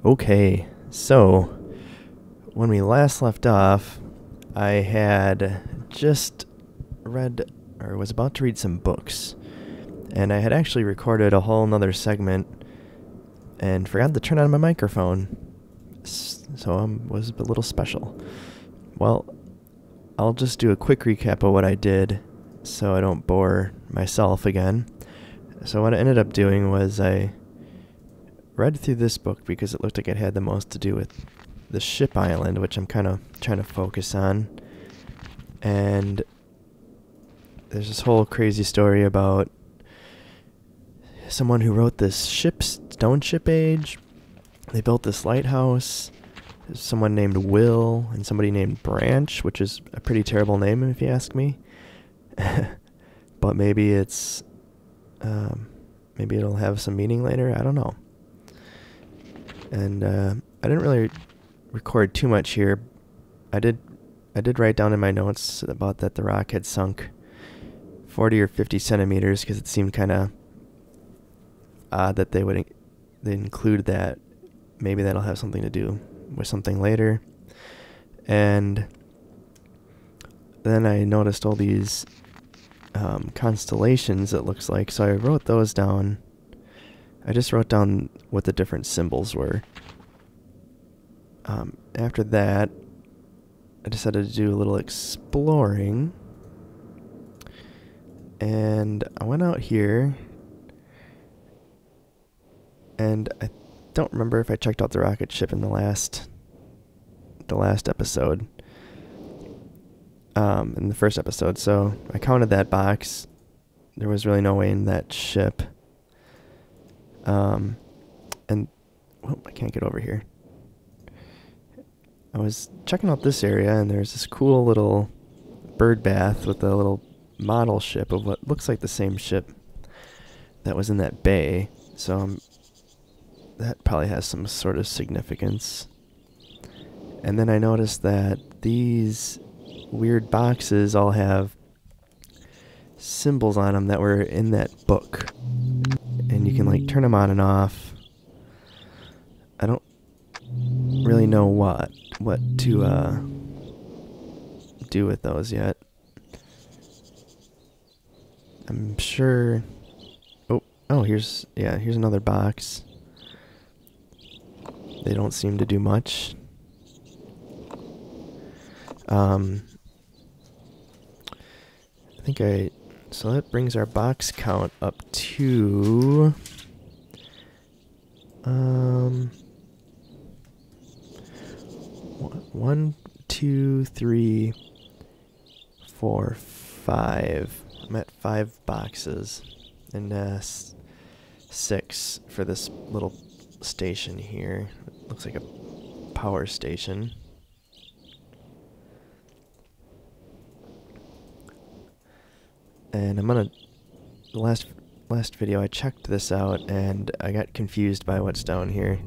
Okay, so when we last left off, I had just read, or was about to read some books, and I had actually recorded a whole nother segment and forgot to turn on my microphone, so I was a little special. Well, I'll just do a quick recap of what I did so I don't bore myself again. So what I ended up doing was I read through this book because it looked like it had the most to do with the ship island, which I'm kind of trying to focus on. And there's this whole crazy story about someone who wrote this stone ship age. They built this lighthouse. There's someone named Will and somebody named Branch, which is a pretty terrible name if you ask me. But maybe it's maybe it'll have some meaning later. I don't know. And I didn't really record too much here. I did write down in my notes about that the rock had sunk 40 or 50 centimeters because it seemed kind of odd that they include that. Maybe that'll have something to do with something later. And then I noticed all these constellations, it looks like, so I wrote those down. I just wrote down what the different symbols were. After that, I decided to do a little exploring. And I went out here. And I don't remember if I checked out the rocket ship in the last episode. In the first episode. So I counted that box. There was really no way in that ship. And I can't get over here. I was checking out this area, and there's this cool little bird bath with a little model ship of what looks like the same ship that was in that bay. So that probably has some sort of significance. And then I noticed that these weird boxes all have symbols on them that were in that book. And you can like turn them on and off. I don't really know what to do with those yet. I'm sure. Oh, here's another box. They don't seem to do much. So that brings our box count up to 1, 2, 3, 4, 5. I'm at 5 boxes, and 6 for this little station here. It looks like a power station. And the last video I checked this out and I got confused by what's down here.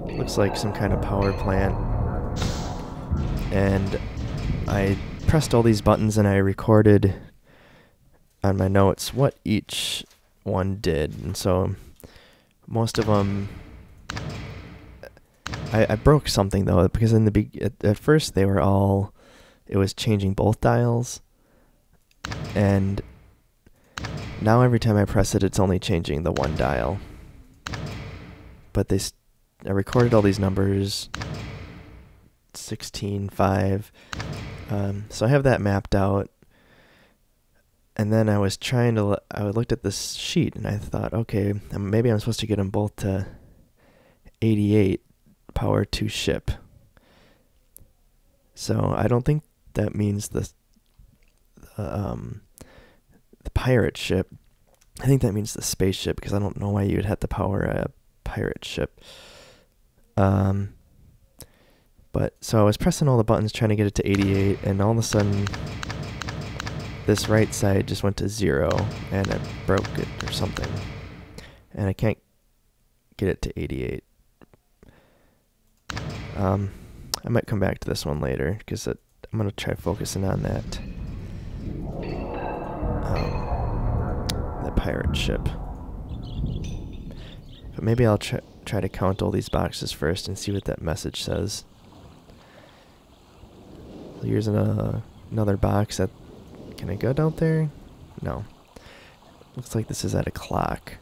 It looks like some kind of power plant. And I pressed all these buttons and I recorded on my notes what each one did. And so most of them, I broke something though, because at first they were all, it was changing both dials. And now every time I press it, it's only changing the one dial. But I recorded all these numbers, 16, 5. So I have that mapped out. And then I looked at this sheet and I thought, okay, maybe I'm supposed to get them both to 88 power to ship. So I don't think that means the pirate ship. I think that means the spaceship, because I don't know why you would have to power a pirate ship. But so I was pressing all the buttons trying to get it to 88, and all of a sudden this right side just went to 0 and I broke it or something, and I can't get it to 88. I might come back to this one later because I'm going to try focusing on that pirate ship. But maybe I'll try try to count all these boxes first and see what that message says. So here's another box. Can I go down there? No. Looks like this is at a clock.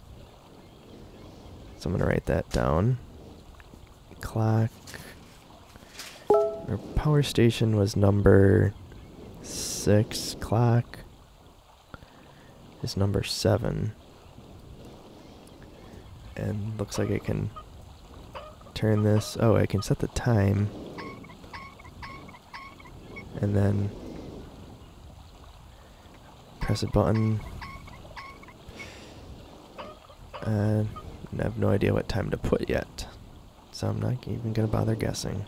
So I'm going to write that down. Clock. Our power station was number 6. Clock is number 7. And looks like I can turn this. Oh, I can set the time. And then press a button. And I have no idea what time to put yet. So I'm not even going to bother guessing.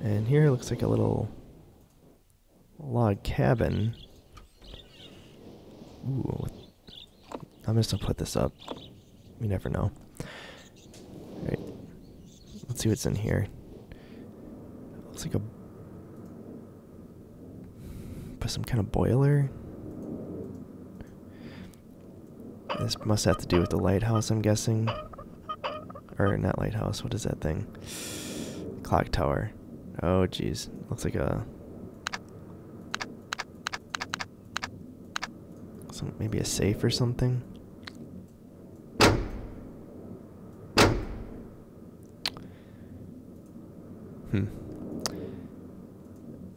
And here looks like a little log cabin. Ooh. I'm just going to put this up. You never know. Alright. Let's see what's in here. Looks like some kind of boiler. This must have to do with the lighthouse, I'm guessing. Or not lighthouse, what is that thing? Clock tower. Oh geez. Looks like maybe a safe or something.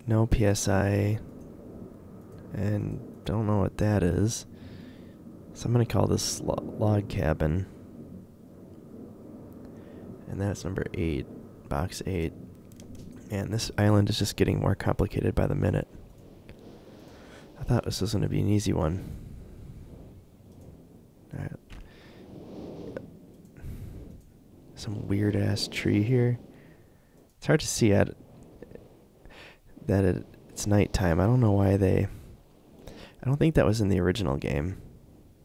No PSI. And don't know what that is. So I'm going to call this log cabin. And that's number 8. Box 8. And this island is just getting more complicated by the minute. I thought this was going to be an easy one. Alright. Some weird ass tree here. It's hard to see that it's nighttime. I don't know why I don't think that was in the original game,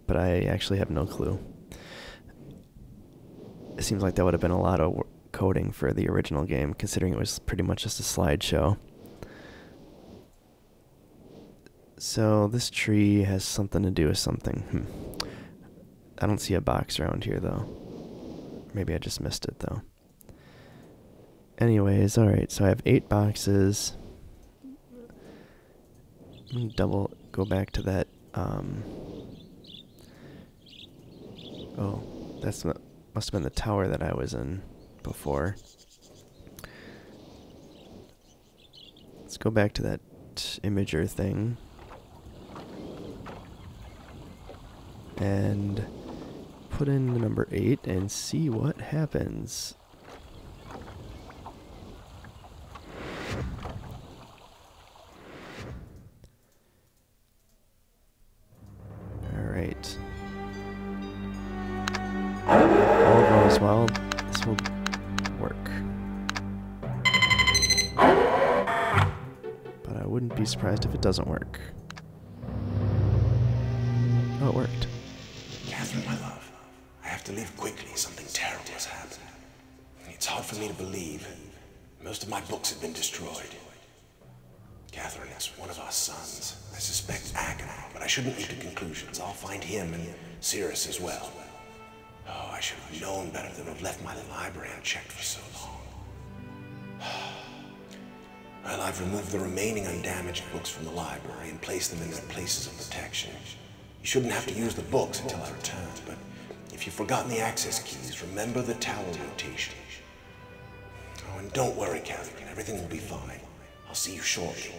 but I actually have no clue. It seems like that would have been a lot of coding for the original game, considering it was pretty much just a slideshow. So this tree has something to do with something. I don't see a box around here though. Maybe I just missed it though. Anyways, alright, so I have 8 boxes. I'm gonna go back to that, oh, must have been the tower that I was in before. Let's go back to that imager thing. And put in the number 8 and see what happens. Alright. All goes well. This will work. But I wouldn't be surprised if it doesn't work. Oh, it worked. Catherine, my love, I have to leave quickly. Something terrible has happened. It's hard for me to believe. Most of my books have been destroyed. Catherine is one of our sons. I suspect Agonal, but I shouldn't leap to conclusions. I'll find him and Cirrus as well. Oh, I should have known better than to have left my library unchecked for so long. Well, I've removed the remaining undamaged books from the library and placed them in their places of protection. You shouldn't have to use the books until I return, but if you've forgotten the access keys, remember the tower rotation. Oh, and don't worry, Catherine. Everything will be fine. I'll see you shortly.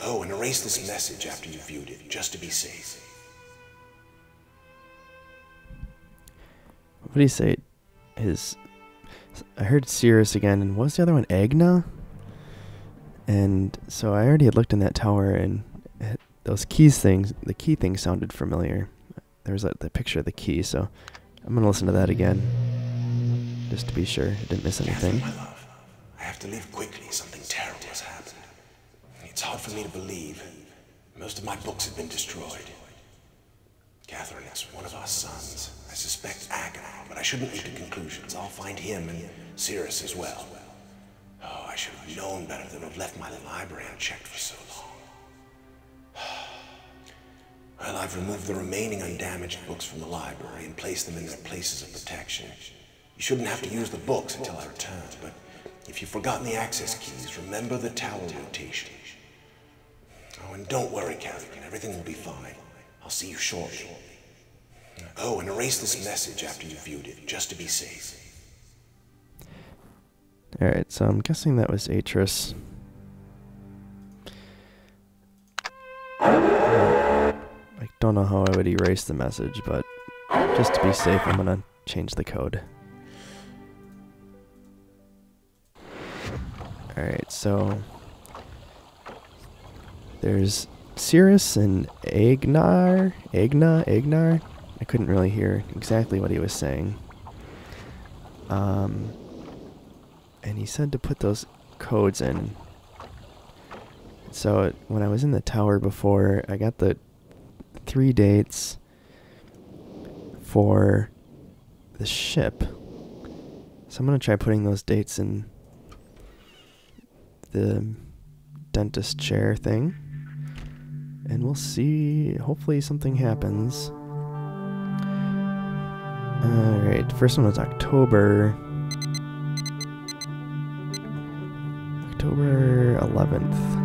Oh, and erase this message after you've viewed it, just to be safe. What do you say? I heard Cirrus again, and what was the other one? Agna? And so I already had looked in that tower, and those the key thing sounded familiar. There was the picture of the key, so I'm going to listen to that again, just to be sure I didn't miss anything. Catherine, my love, I have to leave quickly. Something terrible has happened. It's hard for me to believe. Most of my books have been destroyed. Catherine is one of our sons. I suspect Agonal, but I shouldn't leap to conclusions. I'll find him and Cirrus as well. Oh, I should have known better than to have left my library unchecked for so long. Well, I've removed the remaining undamaged books from the library and placed them in their places of protection. You shouldn't have to use the books until I return, but if you've forgotten the access keys, remember the tower rotation. Oh, and don't worry, Catherine. Everything will be fine. I'll see you shortly. Oh, and erase this message after you've viewed it, just to be safe. Alright, so I'm guessing that was Atris. I don't know how I would erase the message, but just to be safe, I'm gonna change the code. Alright, so there's Cirrus and Agnar. I couldn't really hear exactly what he was saying. And he said to put those codes in. So when I was in the tower before, I got the 3 dates for the ship. So I'm going to try putting those dates in the dentist chair thing. And we'll see. Hopefully something happens. Alright, first one was October 11th.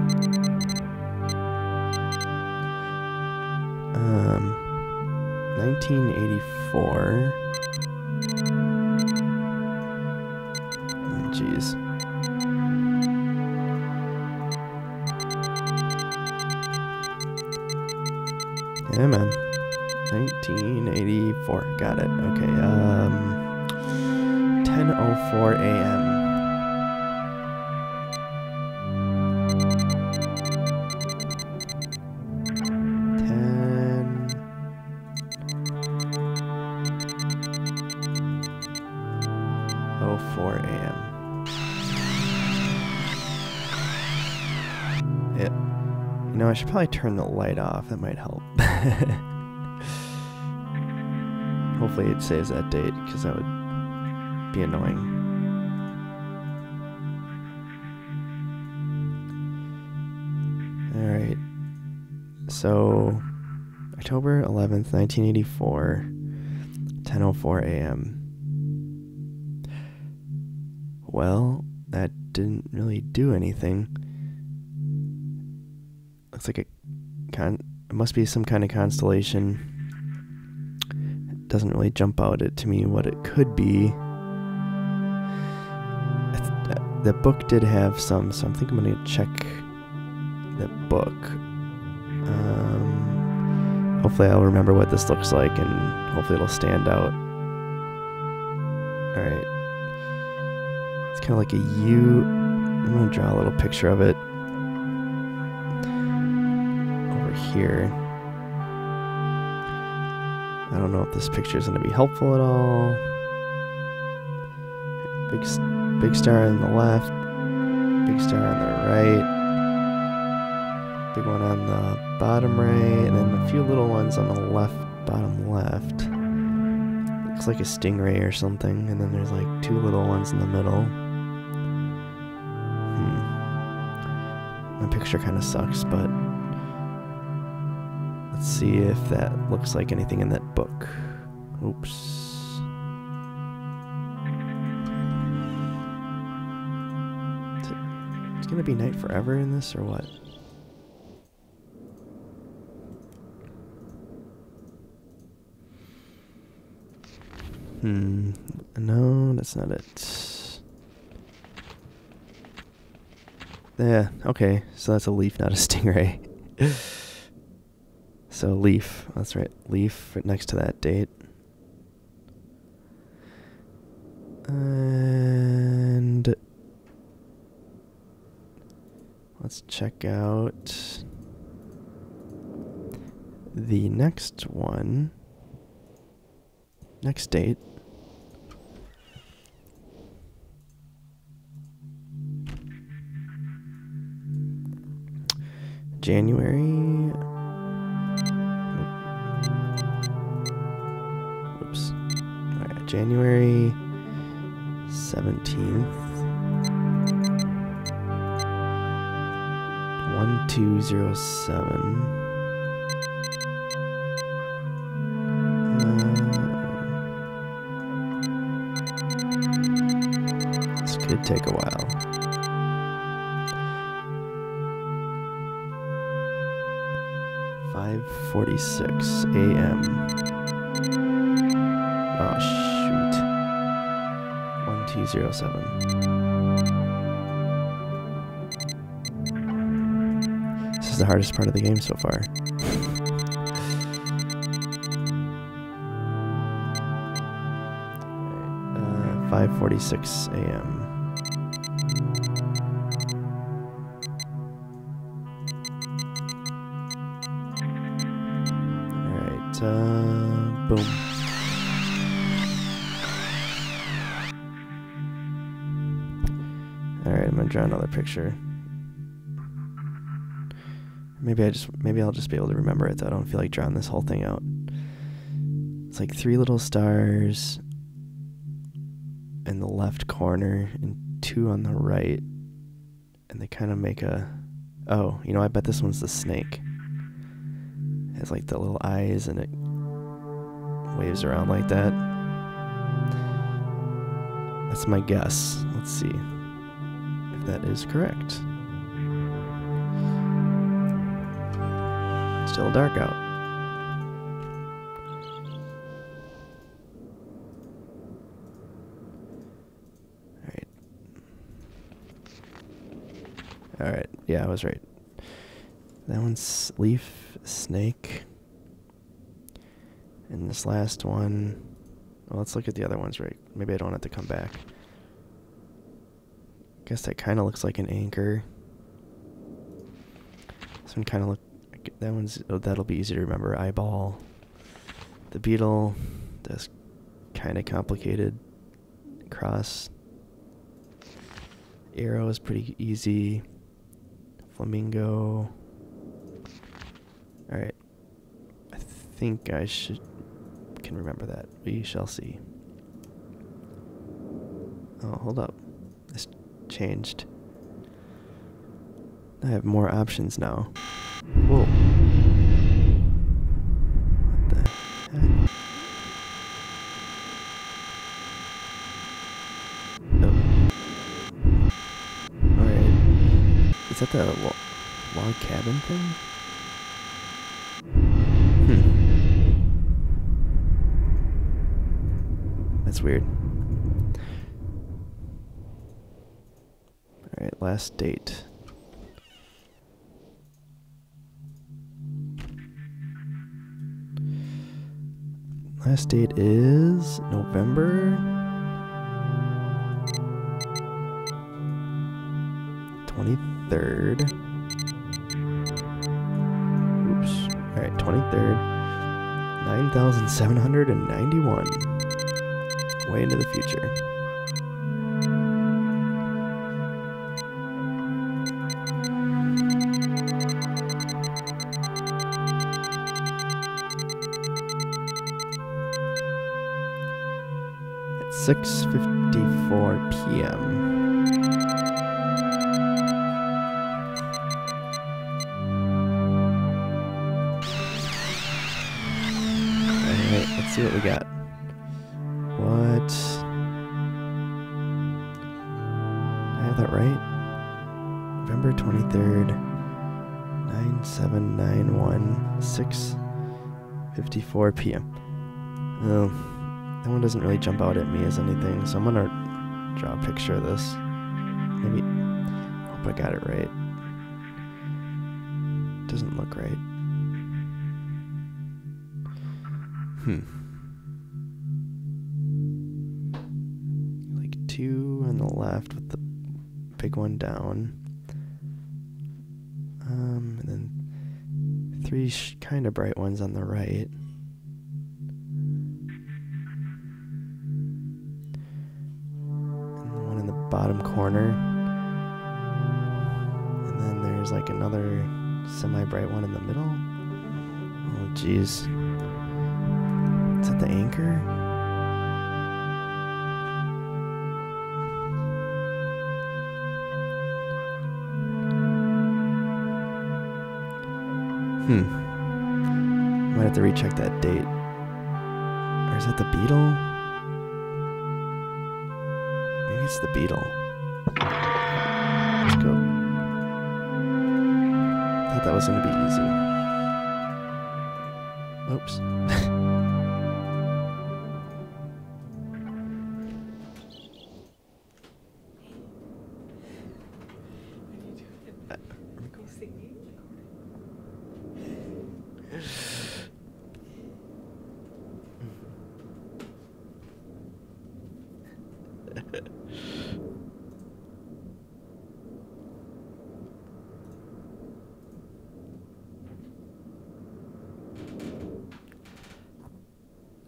1984. Oh, jeez. Yeah, man. 1984. Got it. Okay. 10:04 a.m. You know, I should probably turn the light off. That might help. Hopefully it saves that date, because that would be annoying. Alright. So, October 11th, 1984, 10:04 a.m. Well, that didn't really do anything. Looks like it must be some kind of constellation. It doesn't really jump out to me what it could be. The book did have some, so I think I'm going to check the book. Hopefully I'll remember what this looks like, and hopefully it'll stand out. Alright. It's kind of like a U. I'm going to draw a little picture of it here. I don't know if this picture is going to be helpful at all. Big star on the left, big star on the right, big one on the bottom right, and then a few little ones on the left, bottom left. Looks like a stingray or something, and then there's like 2 little ones in the middle. My picture kind of sucks, but let's see if that looks like anything in that book. Oops. It's gonna be night forever in this, or what? No, that's not it. Yeah, okay, so that's a leaf, not a stingray. So leaf, that's right, leaf right next to that date. And let's check out the next one. Next date. January. Oops. Alright, January 17th. 1207. Could take a while. "5:46 a.m. Oh shoot. 1207. This is the hardest part of the game so far. 5:46 a.m. Alright, boom. Alright, I'm gonna draw another picture. Maybe I'll just be able to remember it, so I don't feel like drawing this whole thing out. It's like 3 little stars in the left corner and 2 on the right, and they kind of make a... Oh, you know, I bet this one's the snake. It has like the little eyes and it waves around like that. That's my guess. Let's see if that is correct. Still dark out. Alright, yeah, I was right. That one's leaf, snake. And this last one... Well, let's look at the other ones, right? Maybe I don't have to come back. Guess that kind of looks like an anchor. This one kind of that one's... Oh, that'll be easy to remember. Eyeball. The beetle. That's kind of complicated. Cross. Arrow is pretty easy. Flamingo. Alright. I think I can remember that. We shall see. Oh, hold up. This changed. I have more options now. Whoa. What the heck? Is that the log cabin thing? That's weird. Alright, last date. Last date is November 23rd. Oops. Alright, 23rd. 9,791. Way into the future. At 6:54 p.m. Let's see what we got. What? Did I have that right? November 23rd, 9791, 6:54 p.m. Oh, that one doesn't really jump out at me as anything, so I'm gonna draw a picture of this. Maybe. Hope I got it right. Doesn't look right. Like 2 on the left with the big one down. And then 3 kind of bright ones on the right. And the one in the bottom corner. And then there's like another semi-bright one in the middle. Oh, jeez. Is that the anchor? Might have to recheck that date. Or is that the beetle? Maybe it's the beetle. that was going to be easy. Oops.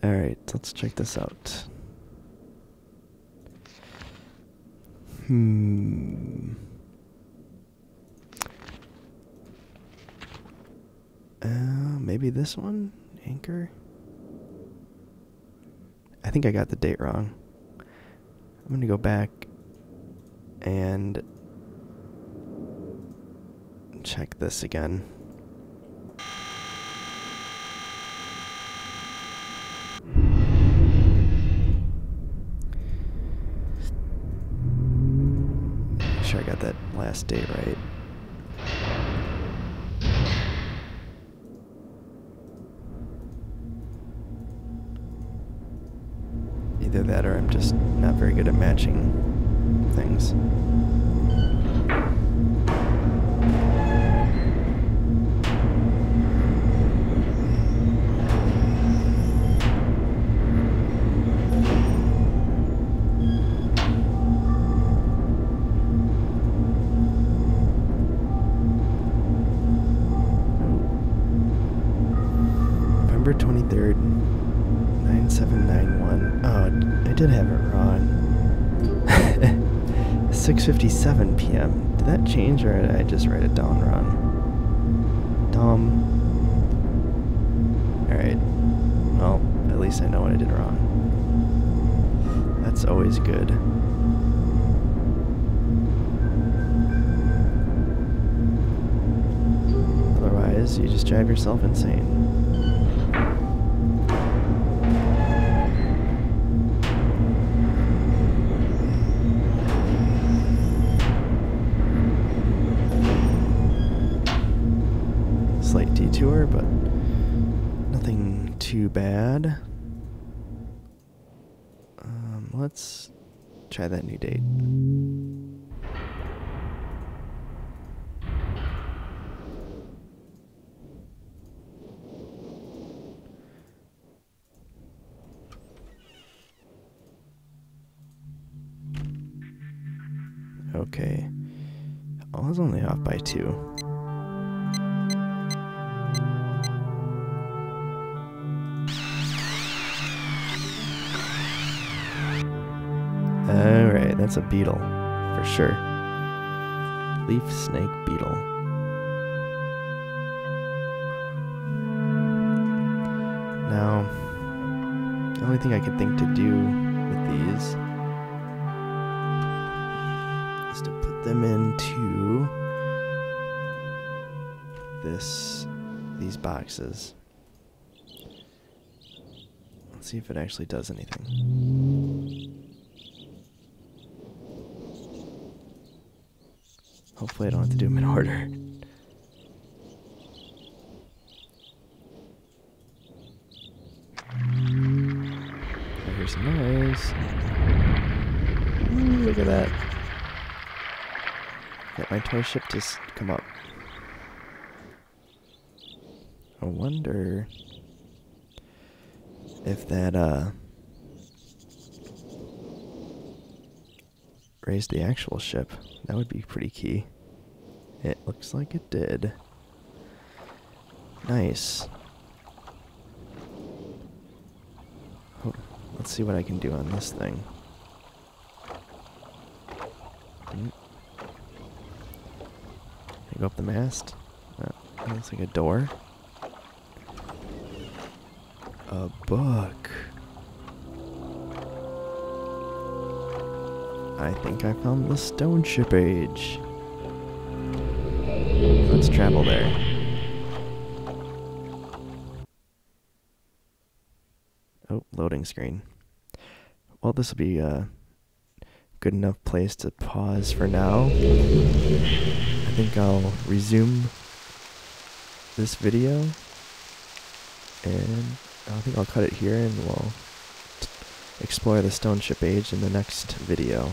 Alright, let's check this out. Maybe this one? Anchor? I think I got the date wrong. I'm gonna go back and check this again. Make sure I got that last date right. Either that or I'm just not very good at matching things. November 23rd, 9791. Oh, I did have it wrong. 6:57 p.m. Did that change or did I just write it down wrong? Alright. Well, at least I know what I did wrong. That's always good. Otherwise, you just drive yourself insane. Slight detour, but nothing too bad. Let's try that new date. Okay. I was only off by 2. Alright, that's a beetle, for sure. Leaf snake beetle. Now, the only thing I could think to do with these is to put them into these boxes. Let's see if it actually does anything. Hopefully I don't have to do them in order. I hear some noise. Ooh, look at that. Got my toy ship just come up. I wonder if that raised the actual ship. That would be pretty key. It looks like it did. Nice. Oh, let's see what I can do on this thing. Can you go up the mast? That looks like a door. A book. I think I found the stone ship age. Let's travel there. Oh, loading screen. Well, this will be a good enough place to pause for now. I think I'll resume this video, and I think I'll cut it here, and we'll explore the stone ship age in the next video.